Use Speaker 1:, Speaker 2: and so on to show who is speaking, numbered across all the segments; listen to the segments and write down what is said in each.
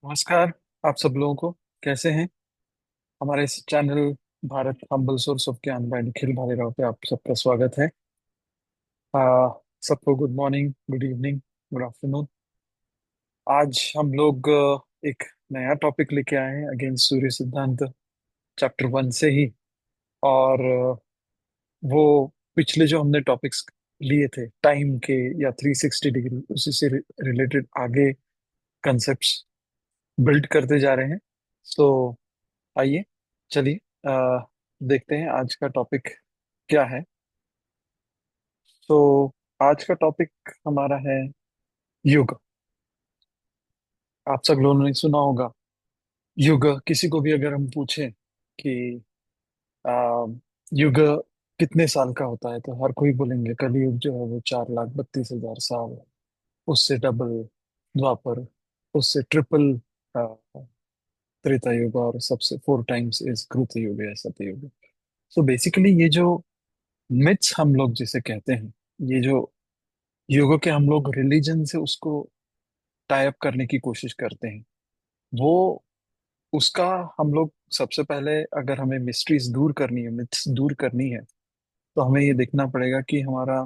Speaker 1: नमस्कार। आप सब लोगों को कैसे हैं? हमारे इस channel Bharat humble source of ज्ञान बाय निखिल भालेराव पे आप सबका स्वागत है। आ, सबको good morning, good evening, good afternoon. आज हम लोग एक नया टॉपिक लेके आए हैं, अगेन सूर्य सिद्धांत चैप्टर 1 से ही। और वो पिछले जो हमने टॉपिक्स लिए थे टाइम के या 360 डिग्री, उसी से रिलेटेड आगे कंसेप्ट्स बिल्ड करते जा रहे हैं। सो आइए, चलिए, देखते हैं आज का टॉपिक क्या है। तो आज का टॉपिक हमारा है युग। आप सब लोगों ने सुना होगा युग। किसी को भी अगर हम पूछें कि आ, युग कितने साल का होता है, तो हर कोई बोलेंगे कलयुग जो है वो 4,32,000 साल, उससे डबल द्वापर, उससे ट्रिपल त्रेता युग, और सबसे 4 टाइम्स इज कृत युग या सतयुग। सो बेसिकली ये जो मिथ्स हम लोग जिसे कहते हैं, ये जो युगों के हम लोग रिलीजन से उसको टाई अप करने की कोशिश करते हैं, वो उसका हम लोग सबसे पहले, अगर हमें मिस्ट्रीज दूर करनी है, मिथ्स दूर करनी है, तो हमें ये देखना पड़ेगा कि हमारा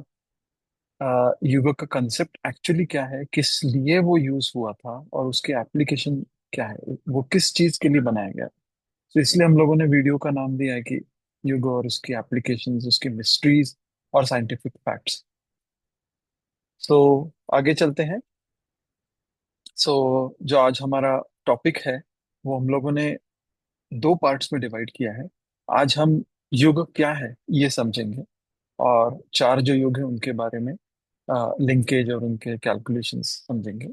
Speaker 1: युग का कंसेप्ट एक्चुअली क्या है, किस लिए वो यूज हुआ था, और उसकी एप्लीकेशन क्या है, वो किस चीज के लिए बनाया गया। तो इसलिए हम लोगों ने वीडियो का नाम दिया है कि युग और उसकी एप्लीकेशंस, उसकी मिस्ट्रीज और साइंटिफिक फैक्ट्स। सो आगे चलते हैं। सो जो आज हमारा टॉपिक है, वो हम लोगों ने 2 पार्ट्स में डिवाइड किया है। आज हम युग क्या है ये समझेंगे, और 4 जो युग हैं उनके बारे में लिंकेज और उनके कैलकुलेशंस समझेंगे।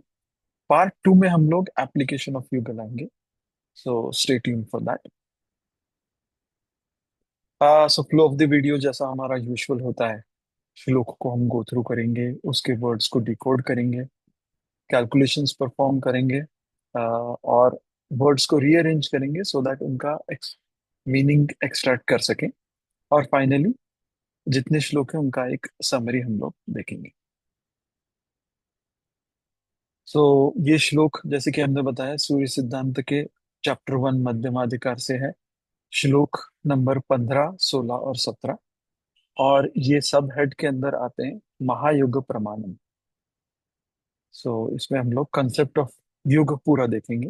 Speaker 1: पार्ट 2 में हम लोग एप्लीकेशन ऑफ युग लाएंगे। So stay tuned for that. So flow of the video जैसा हमारा यूजुअल होता है, श्लोक को हम गो थ्रू करेंगे, उसके वर्ड्स को डिकोड करेंगे, कैलकुलेशंस परफॉर्म करेंगे, और वर्ड्स को रीअरेंज करेंगे सो दैट उनका मीनिंग एक्सट्रैक्ट कर सकें। और फाइनली जितने श्लोक हैं उनका एक समरी हम लोग देखेंगे। सो ये श्लोक, जैसे कि हमने बताया, सूर्य सिद्धांत के चैप्टर 1 मध्यमाधिकार से है। श्लोक नंबर 15, 16 और 17। और ये सब हेड के अंदर आते हैं महायुग प्रमाणम। सो इसमें हम लोग कंसेप्ट ऑफ युग पूरा देखेंगे,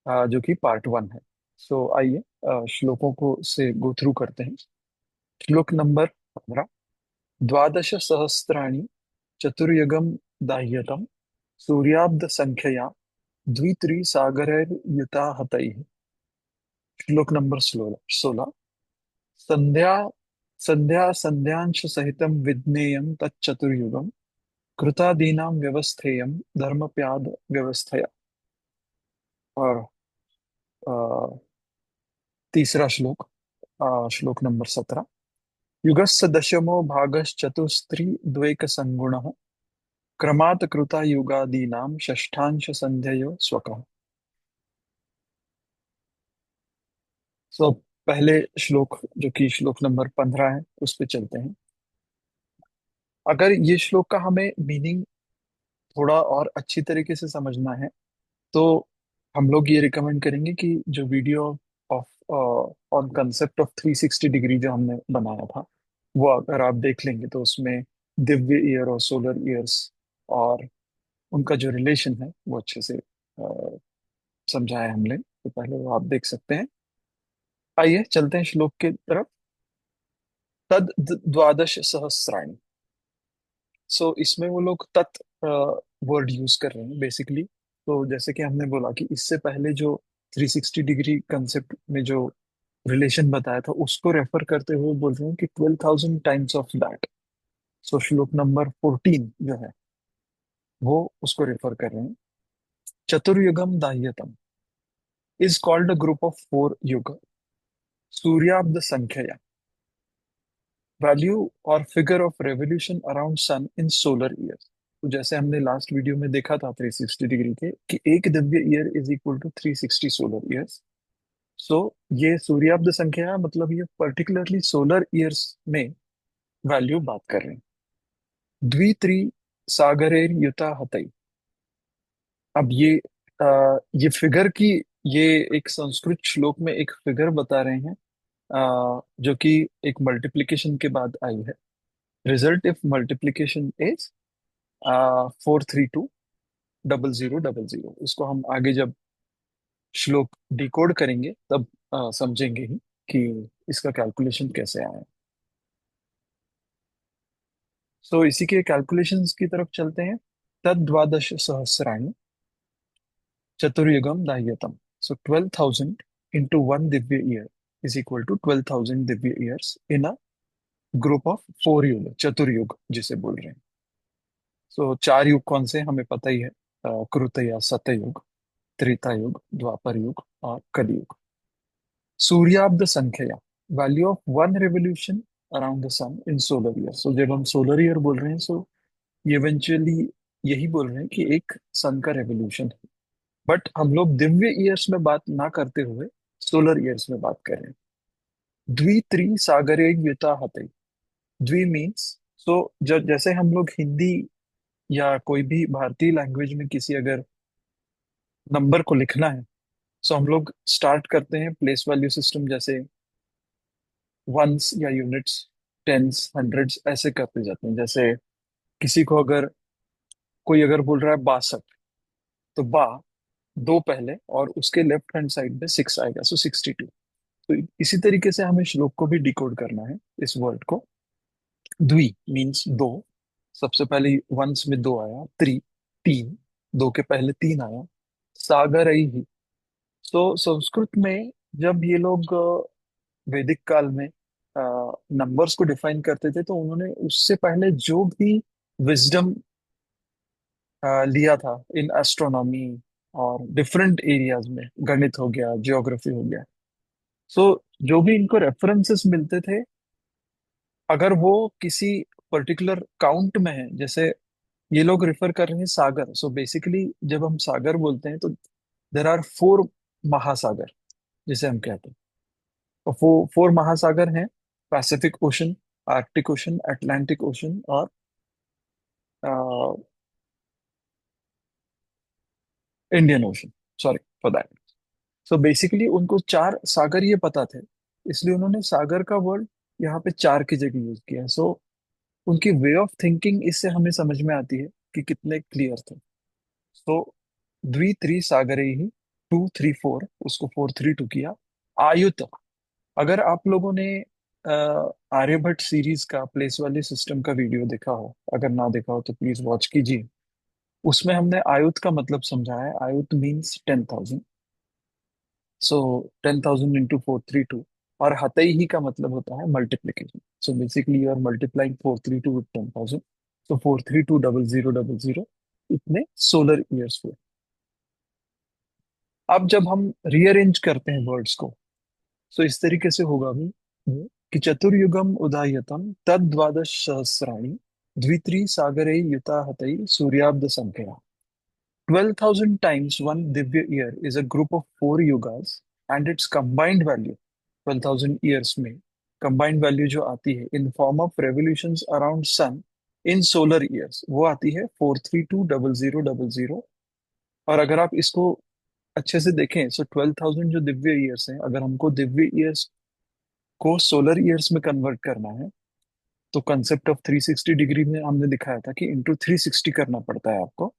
Speaker 1: जो कि पार्ट 1 है। सो आइए श्लोकों को से गो थ्रू करते हैं। श्लोक नंबर 15। द्वादश सहस्राणि चतुर्युगम दाह्यतम सूर्याब्द संख्यया द्वित्रिसागरैर्युता हतैः। श्लोक नंबर 16। संध्या संध्या संध्यांश सहितं विज्ञेयं तच्चतुर्युगं कृतादीनां व्यवस्थेयं धर्मप्याद व्यवस्थया। और अ, तीसरा श्लोक, श्लोक नंबर 17। युगस्य दशमो भागश्चतुस्त्रिद्वैक संगुणः क्रमात् कृता युगादीनां षष्ठांश संध्ययो स्वकः। सो पहले श्लोक, जो कि श्लोक नंबर 15 है, उस पे चलते हैं। अगर ये श्लोक का हमें मीनिंग थोड़ा और अच्छी तरीके से समझना है, तो हम लोग ये रिकमेंड करेंगे कि जो video of on concept of 360 degree जो हमने बनाया था, वो अगर आप देख लेंगे तो उसमें दिव्य ईयर और सोलर ईयर्स और उनका जो रिलेशन है वो अच्छे से समझाया है हमने, तो पहले वो आप देख सकते हैं। आइए चलते हैं श्लोक के तरफ। तद द्वादश सहस्राणी। सो इसमें वो लोग तत् वर्ड यूज कर रहे हैं बेसिकली। तो जैसे कि हमने बोला कि इससे पहले जो 360 डिग्री कंसेप्ट में जो रिलेशन बताया था, उसको रेफर करते हुए बोल रहे हैं कि 12,000 टाइम्स ऑफ दैट। सो श्लोक नंबर 14 जो है वो उसको रेफर कर रहे हैं। चतुर्युगम दाह्यतम is called a group of 4 yuga सूर्याब्द संख्या, वैल्यू और figure of revolution around sun in solar year. तो जैसे हमने लास्ट वीडियो में देखा था 360 डिग्री के, कि एक दिव्य year is equal to 360 solar years. सो ये सूर्याब्द संख्या है, मतलब ये पर्टिकुलरली सोलर ईयर्स में वैल्यू बात कर रहे हैं। द्वित्री सागरेर युता हतई। अब ये ये फिगर की, ये एक संस्कृत श्लोक में एक फिगर बता रहे हैं, जो कि एक मल्टीप्लिकेशन के बाद आई है। Result if multiplication is 4320000। इसको हम आगे जब श्लोक डिकोड करेंगे तब समझेंगे ही कि इसका कैलकुलेशन कैसे आया। सो इसी के कैलकुलेशंस की तरफ चलते हैं। तद्वादश सहस्राणि चतुर्युगम दाह्यतम। सो 12,000 into one Divya year is equal to 12,000 Divya years in a group of 4 युग, चतुर्युग जिसे बोल रहे हैं। सो 4 युग कौन से हमें पता ही है, कृत या सतयुग, त्रेता युग, द्वापर युग और कलयुग। सूर्याब्द संख्या, value of one revolution around the sun in solar year. So जब हम सोलर ईयर बोल रहे हैं, सो ये इवेंचुअली यही बोल रहे हैं कि एक सन का रेवोल्यूशन है। बट हम लोग दिव्य ईयर्स में बात ना करते हुए सोलर ईयर्स में बात कर रहे हैं। द्वि त्रि सागरे युता हते। द्वि मीन्स, सो जब जैसे हम लोग हिंदी या कोई भी भारतीय लैंग्वेज में किसी अगर नंबर को लिखना है, सो हम लोग स्टार्ट करते हैं प्लेस वैल्यू सिस्टम, जैसे वंस या यूनिट्स, टेंस, हंड्रेड्स ऐसे करते जाते हैं। जैसे किसी को अगर कोई अगर बोल रहा है 62, तो बा, दो पहले और उसके लेफ्ट हैंड साइड में 6 आएगा, सो 62। तो इसी तरीके से हमें श्लोक को भी डिकोड करना है, इस वर्ड को। द्वि मीन्स दो, सबसे पहले वंस में दो आया। त्रि, तीन, दो के पहले तीन आया। सागर ही। तो संस्कृत में जब ये लोग वैदिक काल में नंबर्स को डिफाइन करते थे, तो उन्होंने उससे पहले जो भी विजडम लिया था इन एस्ट्रोनॉमी और डिफरेंट एरियाज में, गणित हो गया, ज्योग्राफी हो गया, सो जो भी इनको रेफरेंसेस मिलते थे, अगर वो किसी पर्टिकुलर काउंट में है, जैसे ये लोग रेफर कर रहे हैं सागर, सो बेसिकली जब हम सागर बोलते हैं तो देर आर 4 महासागर जिसे हम कहते हैं। और वो 4 महासागर हैं, Pacific Ocean, Arctic Ocean, Atlantic Ocean और Indian Ocean. Sorry for that. So basically उनको 4 सागर ये पता थे, इसलिए उन्होंने सागर का वर्ड यहाँ पे 4 की जगह यूज किया। सो उनकी वे ऑफ थिंकिंग इससे हमें समझ में आती है कि कितने क्लियर थे। सो द्वि त्रि सागरे ही, 2 3 4, उसको 4 3 2 किया। आयुत, अगर आप लोगों ने आर्यभट्ट सीरीज का प्लेस वाले सिस्टम का वीडियो देखा हो, अगर ना देखा हो तो प्लीज वॉच कीजिए। उसमें हमने आयुत का मतलब समझाया है। आयुत मीन्स 10,000। सो 10,000 इंटू 4 3 2। और हतई ही का मतलब होता है multiplication. So basically you are multiplying 4 3 2 with 10,000। So 4 3 2 0 0 0 इतने सोलर ईयर्स हुए। अब जब हम रीअरेंज करते हैं वर्ड्स को, सो इस तरीके से होगा भी कि चतुर्युगम उदाह्यतम तद द्वादश सहस्राणि द्वित्रि सागरे युता हतई सूर्याब्द संख्या। 12,000 times one Divya year is a group of 4 yugas, and its combined value, 12,000 years में combined value जो आती है in form of revolutions around sun in solar years, वो आती है 4320000। और अगर आप इसको अच्छे से देखें, सो 12,000 जो दिव्य ईयर्स हैं, अगर हमको दिव्य ईयर्स को सोलर ईयर्स में कन्वर्ट करना है, तो कंसेप्ट ऑफ 360 डिग्री में हमने दिखाया था कि इंटू 360 करना पड़ता है आपको।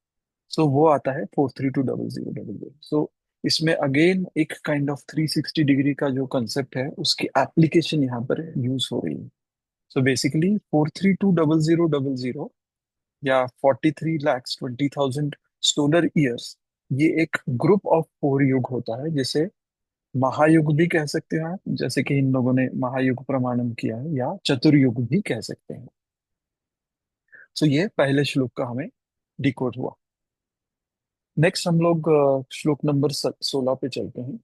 Speaker 1: सो वो आता है 4320000। सो इसमें अगेन एक काइंड ऑफ 360 डिग्री का जो कंसेप्ट है, उसकी एप्लीकेशन यहाँ पर यूज हो रही है। सो बेसिकली 4320000 या 43,20,000 सोलर ईयर्स, ये एक ग्रुप ऑफ 4 युग होता है, जिसे महायुग भी कह सकते हैं आप, जैसे कि इन लोगों ने महायुग प्रमाणन किया है, या चतुर्युग भी कह सकते हैं। सो ये पहले श्लोक का हमें डिकोड हुआ। नेक्स्ट हम लोग श्लोक नंबर 16 पे चलते हैं।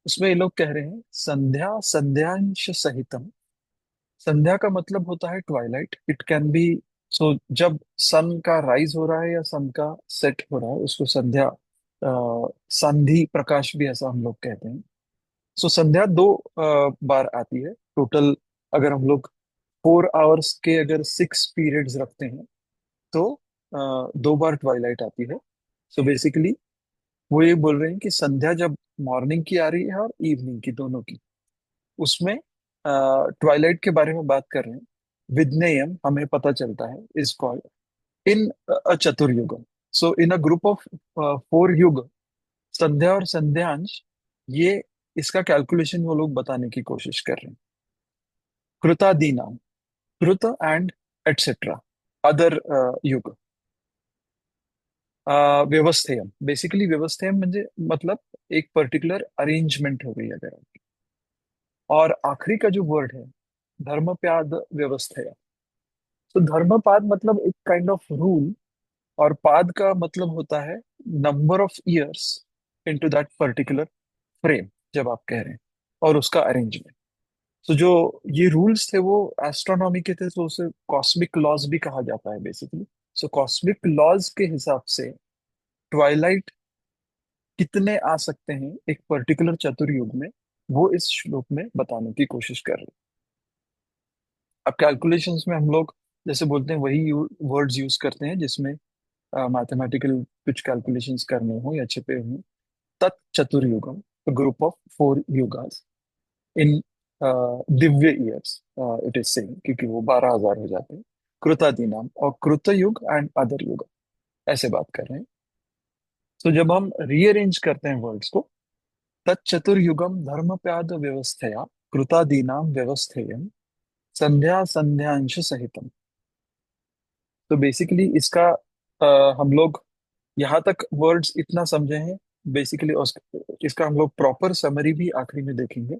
Speaker 1: उसमें ये लोग कह रहे हैं संध्या संध्यांश सहितम। संध्या का मतलब होता है ट्वाइलाइट। इट कैन बी, सो जब सन का राइज हो रहा है या सन का सेट हो रहा है, उसको संध्या, संधि प्रकाश भी ऐसा हम लोग कहते हैं। सो संध्या दो बार आती है टोटल। अगर हम लोग 4 आवर्स के अगर 6 पीरियड्स रखते हैं, तो 2 बार ट्वाइलाइट आती है। सो बेसिकली वो ये बोल रहे हैं कि संध्या जब मॉर्निंग की आ रही है और इवनिंग की, दोनों की, उसमें ट्वाइलाइट के बारे में बात कर रहे हैं। विज्ञेयम हमें पता चलता है is called in a Chaturyuga. So in a group of 4 yuga, संध्या और संध्यांश, ये इसका कैलकुलेशन वो लोग बताने की कोशिश कर रहे हैं। कृतादीना, कृत एंड एटसेट्रा, अदर युग। व्यवस्थेयम, बेसिकली व्यवस्थेयम म्हणजे मतलब एक पर्टिकुलर अरेंजमेंट हो गई अगर। और आखिरी का जो वर्ड है, धर्मप्याद व्यवस्थेय। तो धर्मपाद मतलब एक काइंड ऑफ रूल, और पाद का मतलब होता है number of years into that particular frame, जब आप कह रहे हैं, और उसका अरेंजमेंट। तो जो ये रूल्स थे वो एस्ट्रोनॉमी के थे, तो उसे कॉस्मिक लॉज भी कहा जाता है बेसिकली। सो कॉस्मिक लॉज के हिसाब से ट्वाइलाइट कितने आ सकते हैं एक पर्टिकुलर चतुर्युग में, वो इस श्लोक में बताने की कोशिश कर रहे हैं। अब कैलकुलेशंस में हम लोग जैसे बोलते हैं वही वर्ड्स यूज करते हैं जिसमें मैथमेटिकल कुछ कैलकुलेशंस करने हो या छिपे हो। तत्चतुर्युगम, group of 4 yugas in Divya years, it is same, क्योंकि वो 12,000 हो जाते हैं। कृतादीनाम और कृत युग एंड अदर युग, ऐसे बात कर रहे हैं। तो जब हम रीअरेंज करते हैं वर्ड्स को, तच्चतुर्युगम धर्मप्याद व्यवस्थया कृतादीनाम व्यवस्थेयम संध्या संध्यांश सहितम। तो बेसिकली इसका हम लोग यहाँ तक वर्ड्स इतना समझे हैं बेसिकली। इसका हम लोग प्रॉपर समरी भी आखिरी में देखेंगे।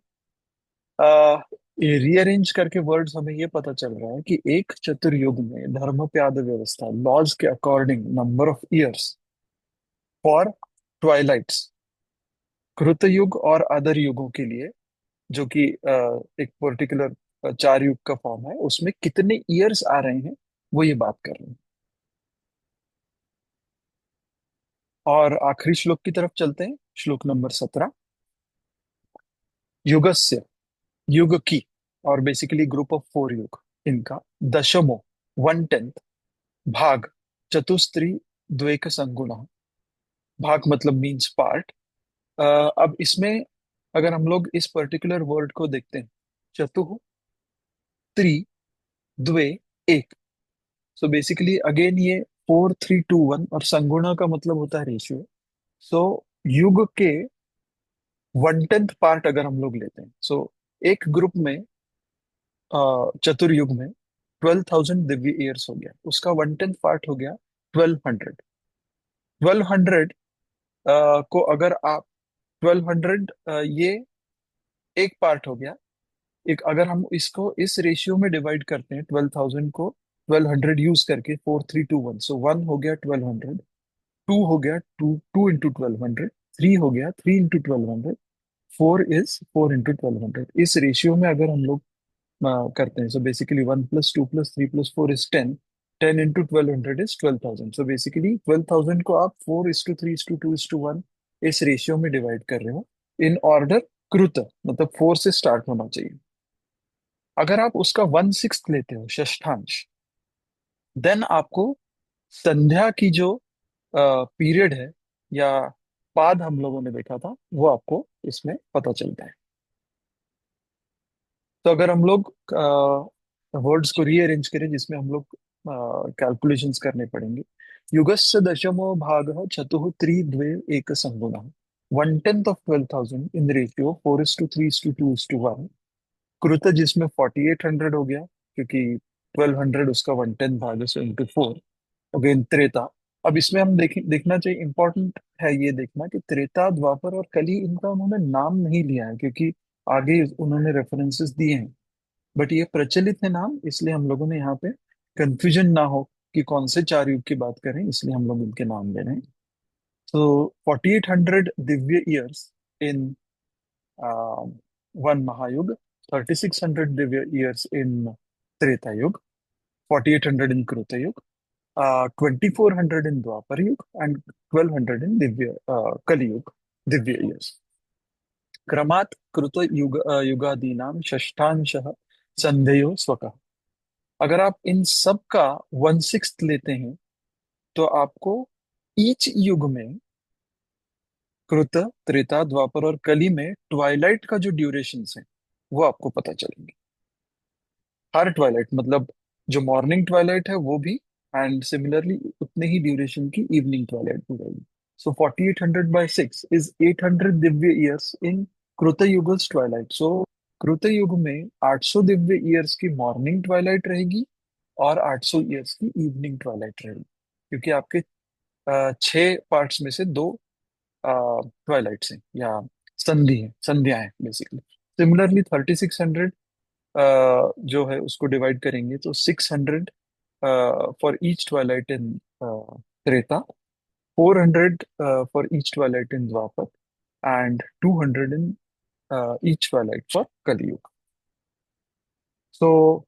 Speaker 1: ये रीअरेंज करके वर्ड्स हमें ये पता चल रहा है कि एक चतुर्युग में धर्मप्याद व्यवस्था, लॉज के according number of years for twilights, Kritayuga और अदर युगों के लिए, जो कि एक पर्टिकुलर 4 युग का फॉर्म है, उसमें कितने ईयर्स आ रहे हैं वो ये बात कर रहे हैं। और आखिरी श्लोक की तरफ चलते हैं, श्लोक नंबर 17। युगस्य, युग की, और बेसिकली ग्रुप ऑफ 4 युग, इनका दशमो, 1/10 भाग, चतुस्त्री द्वेक संगुणा। भाग मतलब मीन्स पार्ट। अब इसमें अगर हम लोग इस पर्टिकुलर वर्ड को देखते हैं, चतुः, त्रि, द्वे, एक। सो बेसिकली अगेन ये 4, 3, 2, 1, और संगुणा का मतलब होता है रेशियो। सो युग के 1/10 पार्ट अगर हम लोग लेते हैं, सो एक ग्रुप में, चतुर्युग में 12,000 दिव्य ईयर्स हो गया, उसका 1/10 पार्ट हो गया 1200। 1200 को अगर आप 1200, ये एक पार्ट हो गया। एक अगर हम इसको इस रेशियो में डिवाइड करते हैं, 12,000 को 1200 यूज करके, 4, 3, 2, 1, सो 1 हो गया 1200, 2 हो गया, टू टू इंटू 1200, 3 हो गया 3 इंटू 1200, 4 इंटू 1200। इस रेशियो में अगर हम लोग करते हैं, so basically 1 + 2 + 3 + 4 is 10। 10 into 1200 is 12,000। So basically 12,000 को आप 4:3:2:1 इस रेशियो में डिवाइड कर रहे हो, इन ऑर्डर कृत, मतलब 4 से स्टार्ट होना चाहिए। अगर आप उसका 1/6 लेते हो, षष्ठांश, देन आपको संध्या की जो पीरियड है, या पाद हम लोगों ने देखा था, वो आपको इसमें पता चलता है। तो अगर हम लोग वर्ड्स को रीअरेंज करें, जिसमें हम लोग कैलकुलेशंस करने पड़ेंगे। युगस्य दशमो भाग चतुः त्रि द्वे एक संगुणा, 1/10 ऑफ 12,000 इन रेशियो 4:3:2:1। कृत जिसमें 4,800 हो गया, क्योंकि 1200 उसका 1/10 भाग है, सो इंटू 4। अगेन त्रेता। अब इसमें हम देखना चाहिए, इंपॉर्टेंट है ये देखना कि त्रेता, द्वापर और कली, इनका उन्होंने नाम नहीं लिया है, क्योंकि आगे उन्होंने रेफरेंसेस दिए हैं। बट ये प्रचलित है नाम, इसलिए हम लोगों ने यहाँ पे कंफ्यूजन ना हो कि कौन से 4 युग की बात करें, इसलिए हम लोग इनके नाम ले रहे हैं। तो 4,800 Divya years in one महायुग, 3,600 Divya years in Treta युग, 4,800 इन कृत युग, 2,400 इन द्वापर युग, and 1,200 in Divya Kaliyuga, Divya years. क्रमात् कृत युगादीनाम षष्ठांशः संधेयो स्वकः। अगर आप इन सब का 1/6 लेते हैं, तो आपको ईच युग में कृत, त्रेता, द्वापर और कली में ट्वाइलाइट का जो ड्यूरेशन है वो आपको पता चलेंगे। हर ट्वाइलाइट मतलब जो मॉर्निंग ट्वाइलाइट है वो भी, एंड सिमिलरली उतने ही ड्यूरेशन की इवनिंग ट्वाइलाइट भी रहेगी। सो 4800/6 इज 800 दिव्य ईयर्स इन कृत युगल्स ट्वाइलाइट। सो कृत युग में 800 दिव्य ईयर्स की मॉर्निंग ट्वाइलाइट रहेगी और 800 ईयर्स की इवनिंग ट्वाइलाइट रहेगी, क्योंकि आपके 6 पार्ट्स में से दो ट्वाइलाइट्स हैं या संध्या है बेसिकली। सिमिलरली 3600 जो है उसको डिवाइड करेंगे तो 600 for each twilight in Treta, 400 for each twilight in Dwapar, and 200 in each twilight for Kalyug. So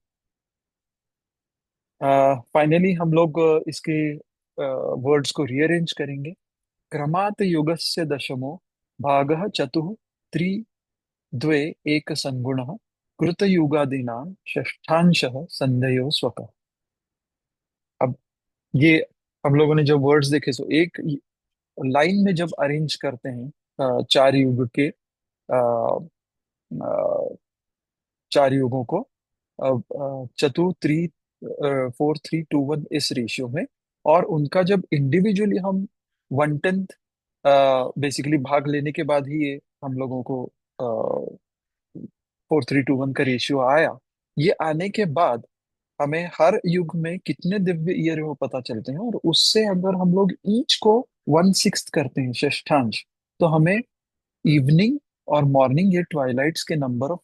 Speaker 1: finally हम लोग इसके वर्ड्स को रीअरेंज करेंगे। क्रमात् युगस्य दशमो भागः चतुः त्रि द्वे एक संगुणः कृतयुगादीनां षष्ठांशः संधयो स्वकः। अब ये हम लोगों ने जो वर्ड्स देखे, सो एक लाइन में जब अरेंज करते हैं चार युग के चार युगों को, चतु थ्री 4 3 2 1 इस रेशियो में, और उनका जब इंडिविजुअली हम 1/10 बेसिकली भाग लेने के बाद ही ये हम लोगों को 4 3 2 1 का रेशियो आया। ये आने के बाद हमें हर युग में कितने दिव्य ईयर है वो पता चलते हैं, और उससे अगर हम लोग ईच को 1/6 करते हैं, षष्ठांश, तो हमें इवनिंग और मॉर्निंग, ये ट्वाइलाइट्स के number of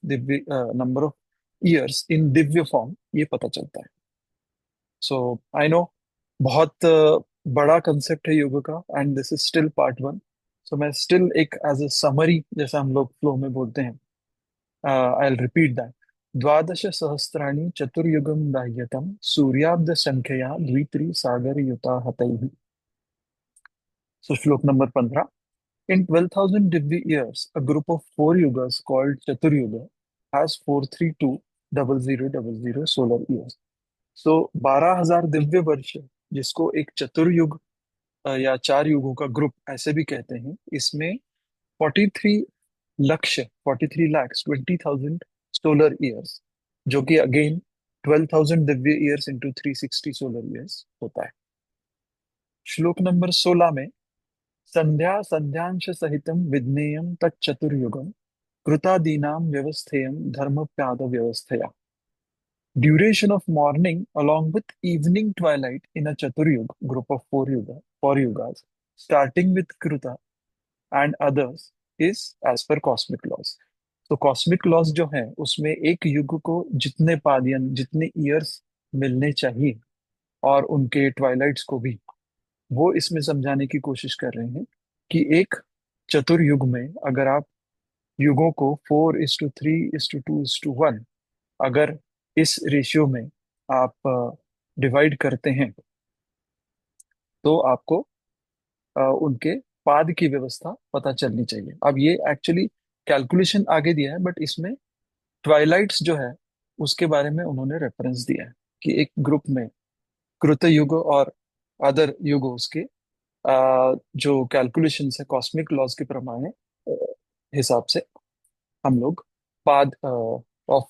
Speaker 1: years in Divya form ये पता चलता है। सो आई नो बहुत बड़ा कंसेप्ट है योग का, and this is still part 1। सो मैं स्टिल एक एज ए समरी, जैसा हम लोग फ्लो में बोलते हैं, आई विल रिपीट दैट। द्वादश सहस्राणि चतुर्युगं दाह्यतं सूर्याब्द संख्यया द्वित्रि सागर युता हतैः। सो श्लोक number 15। In 12,000 Divi years, a group of four yugas called Chaturyuga has 432,0000 solar years. So 12,000 Divya वर्ष, जिसको एक चतुर्युग या चार युगों का ग्रुप ऐसे भी कहते हैं, इसमें 43 लक्ष 20,000 सोलर ईयर्स, जो कि again 12,000 Divya years into 360 solar years होता है। श्लोक नंबर 16 में संध्या संध्यांश सहितम विज्ञेयम तच्चतुर्युगम कृतादीनां व्यवस्थेयं धर्मप्याद व्यवस्थया। Duration of morning along with evening twilight in a Chaturyug group of four yugas, starting with Kruta and others, is as per cosmic laws. तो cosmic laws जो है उसमें एक युग को जितने पादियन, जितने ईयर्स मिलने चाहिए, और उनके ट्वाइलाइट्स को भी, वो इसमें समझाने की कोशिश कर रहे हैं कि एक चतुर्युग में अगर आप युगों को 4:3:2:1, अगर इस रेशियो में आप डिवाइड करते हैं, तो आपको उनके पाद की व्यवस्था पता चलनी चाहिए। अब ये एक्चुअली कैलकुलेशन आगे दिया है, बट इसमें ट्वाइलाइट्स जो है उसके बारे में उन्होंने रेफरेंस दिया है कि एक ग्रुप में कृत युग और अदर युग उसके जो कैलकुलेशन है कॉस्मिक लॉज के प्रमाण हिसाब से हम लोग पाद ऑफ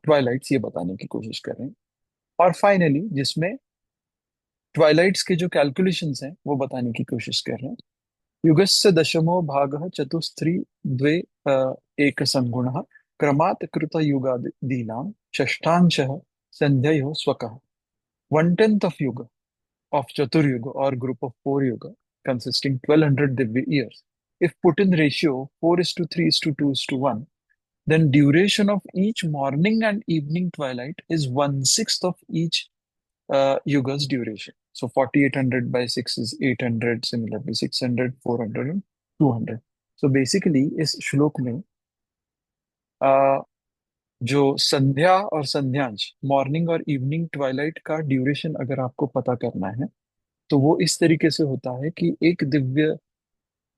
Speaker 1: ट्वाइलाइट्स ये बताने की कोशिश कर रहे हैं। और फाइनली जिसमें ट्वाइलाइट्स के जो कैलकुलेशंस हैं वो बताने की कोशिश कर रहे हैं। युगस्य दशमो भागः चतुस्त्री द्वे एक संगुणः क्रमात् कृत युगादीनां षष्ठांशः संध्ययो स्वकः। 1/10 of yuga of Chaturyuga or group of four yuga consisting 1200 Divya years. If put in ratio 4:3:2:1, then duration of each morning and evening twilight is 1/6 of each yuga's duration. So 4800/6 is 800, similarly 600, 400 and 200. So basically इस श्लोक में uh, जो संध्या और संध्यांश, morning और evening Twilight का duration अगर आपको पता करना है, तो वो इस तरीके से होता है कि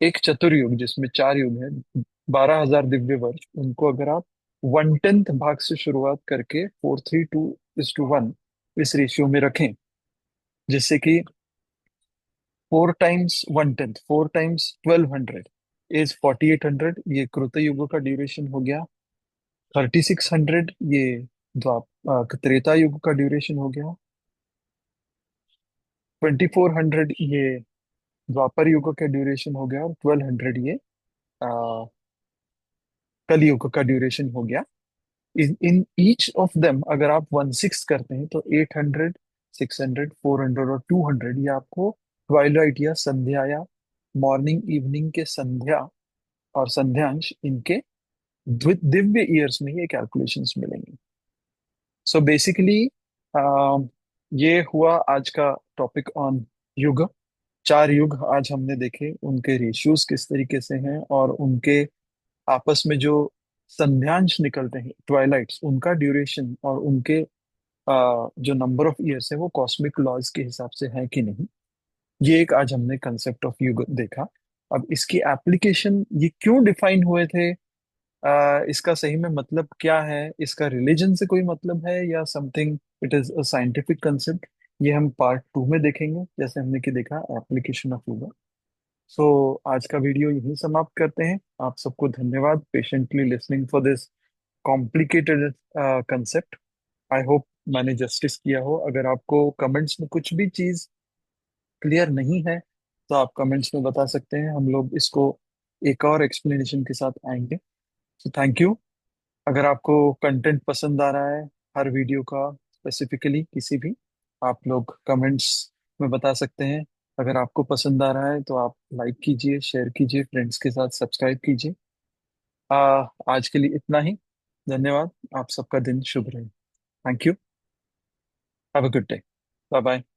Speaker 1: एक चतुर्युग जिसमें चार युग है, 12,000 दिव्य वर्ष, उनको अगर आप 1/10 भाग से शुरुआत करके 4:3:2:1 इस रेशियो में रखें, जिससे कि 4 टाइम्स 1/10, 4 टाइम्स 1200, इज 4800, ये कृत युग का ड्यूरेशन हो गया। 3600, ये त्रेता युग का ड्यूरेशन हो गया। 2400, ये द्वापर युग का ड्यूरेशन हो गया। और 1200, ये कलयुग का ड्यूरेशन हो गया। इन इन ईच ऑफ देम अगर आप 1/6 करते हैं तो 800, 600, 400 और 200, ये आपको ट्वाइलाइट या संध्या या मॉर्निंग इवनिंग के संध्या और संध्यांश इनके दिव्य ईयर्स में ये कैलकुलेशंस मिलेंगे। सो बेसिकली ये हुआ आज का टॉपिक ऑन युग। 4 युग आज हमने देखे, उनके रेशियोज किस तरीके से हैं और उनके आपस में जो संध्यांश निकलते हैं ट्वाइलाइट्स, उनका ड्यूरेशन और उनके जो नंबर ऑफ ईयर्स है वो कॉस्मिक लॉज के हिसाब से है कि नहीं। ये एक आज हमने कंसेप्ट ऑफ युग देखा। अब इसकी एप्लीकेशन ये क्यों डिफाइन हुए थे, इसका सही में मतलब क्या है, इसका रिलीजन से कोई मतलब है या something it is a scientific concept, ये हम पार्ट 2 में देखेंगे, जैसे हमने कि देखा एप्लीकेशन ऑफ युग। सो आज का वीडियो यहीं समाप्त करते हैं। आप सबको धन्यवाद patiently listening for this complicated concept. I hope मैंने जस्टिस किया हो। अगर आपको कमेंट्स में कुछ भी चीज क्लियर नहीं है तो आप कमेंट्स में बता सकते हैं, हम लोग इसको एक और एक्सप्लेनेशन के साथ आएंगे। So thank you. अगर आपको कंटेंट पसंद आ रहा है हर वीडियो का, स्पेसिफिकली किसी भी, आप लोग कमेंट्स में बता सकते हैं। अगर आपको पसंद आ रहा है तो आप लाइक कीजिए, शेयर कीजिए, फ्रेंड्स के साथ सब्सक्राइब कीजिए। आज के लिए इतना ही। धन्यवाद। आप सबका दिन शुभ रहे। Thank you. Have a good day. Bye bye.